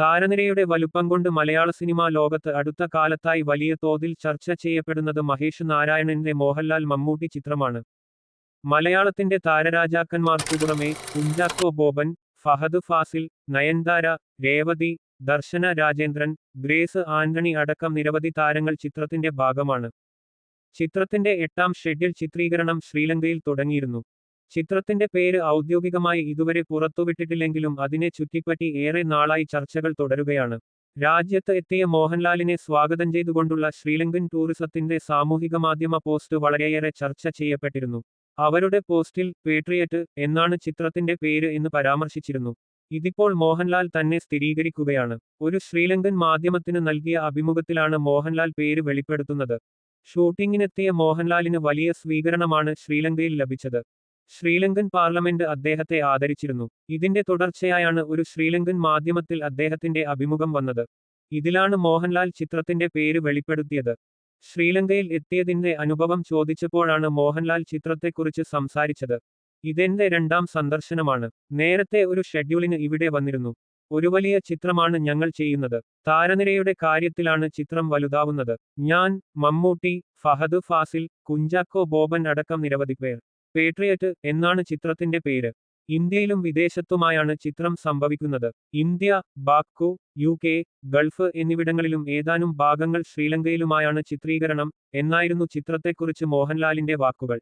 താരനിരയുടെ വലുപ്പം കൊണ്ട് മലയാള സിനിമാ ലോകത്ത് അടുത്ത കാലത്തായി വലിയ തോതിൽ ചർച്ച ചെയ്യപ്പെടുന്നത് മഹേഷ് നാരായണന്റെ മോഹൻലാൽ മമ്മൂട്ടി ചിത്രമാണ്. മലയാളത്തിന്റെ താരരാജാക്കന്മാർക്കു പുറമെ കുഞ്ചാക്കോ ബോബൻ, ഫഹദ് ഫാസിൽ, നയൻതാര, രേവതി, ദർശന രാജേന്ദ്രൻ, ഗ്രേസ് ആന്റണി അടക്കം നിരവധി താരങ്ങൾ ചിത്രത്തിന്റെ ഭാഗമാണ്. ചിത്രത്തിന്റെ 8ാം ഷെഡ്യൂൾ ചിത്രീകരണം ശ്രീലങ്കയിൽ തുടങ്ങിയിരുന്നു. ചിത്രത്തിന്റെ പേര് ഔദ്യോഗികമായി ഇതുവരെ പുറത്തുവിട്ടിട്ടില്ലെങ്കിലും അതിനെ ചുറ്റിപ്പറ്റി ഏറെ നാളായി ചർച്ചകൾ തുടരുകയാണ്. രാജ്യത്ത് എത്തിയ മോഹൻലാലിനെ സ്വാഗതം ചെയ്തുകൊണ്ടുള്ള ശ്രീലങ്കൻ ടൂറിസത്തിന്റെ സാമൂഹികമാധ്യമ പോസ്റ്റ് വളരെയേറെ ചർച്ച ചെയ്യപ്പെട്ടിരുന്നു. അവരുടെ പോസ്റ്റിൽ പേട്രിയറ്റ് എന്നാണ് ചിത്രത്തിന്റെ പേര് എന്ന് പരാമർശിച്ചിരുന്നു. ഇതിപ്പോൾ മോഹൻലാൽ തന്നെ സ്ഥിരീകരിക്കുകയാണ്. ഒരു ശ്രീലങ്കൻ മാധ്യമത്തിന് നൽകിയ അഭിമുഖത്തിലാണ് മോഹൻലാൽ പേര് വെളിപ്പെടുത്തുന്നത്. ഷൂട്ടിങ്ങിനെത്തിയ മോഹൻലാലിന് വലിയ സ്വീകരണമാണ് ശ്രീലങ്കയിൽ ലഭിച്ചത്. ശ്രീലങ്കൻ പാർലമെന്റ് അദ്ദേഹത്തെ ആദരിച്ചിരുന്നു. ഇതിന്റെ തുടർച്ചയായാണ് ഒരു ശ്രീലങ്കൻ മാധ്യമത്തിൽ അദ്ദേഹത്തിന്റെ അഭിമുഖം വന്നത്. ഇതിലാണ് മോഹൻലാൽ ചിത്രത്തിന്റെ പേര് വെളിപ്പെടുത്തിയത്. ശ്രീലങ്കയിൽ എത്തിയതിന്റെ അനുഭവം ചോദിച്ചപ്പോഴാണ് മോഹൻലാൽ ചിത്രത്തെക്കുറിച്ച് സംസാരിച്ചത്. ഇതെന്റെ 2ാം സന്ദർശനമാണ്. നേരത്തെ ഒരു ഷെഡ്യൂളിന് ഇവിടെ വന്നിരുന്നു. ഒരു വലിയ ചിത്രമാണ് ഞങ്ങൾ ചെയ്യുന്നത്. താരനിരയുടെ കാര്യത്തിലാണ് ചിത്രം വലുതാവുന്നത്. ഞാൻ, മമ്മൂട്ടി, ഫഹദ് ഫാസിൽ, കുഞ്ചാക്കോ ബോബൻ അടക്കം നിരവധി പേർ. പേട്രിയറ്റ് എന്നാണ് ചിത്രത്തിന്റെ പേര്. ഇന്ത്യയിലും വിദേശത്തുമായാണ് ചിത്രം സംഭവിക്കുന്നത്. ഇന്ത്യ, ബാക്കു, UK, ഗൾഫ് എന്നിവിടങ്ങളിലും ഏതാനും ഭാഗങ്ങൾ ശ്രീലങ്കയിലുമായാണ് ചിത്രീകരണം എന്നായിരുന്നു ചിത്രത്തെക്കുറിച്ച് മോഹൻലാലിന്റെ വാക്കുകൾ.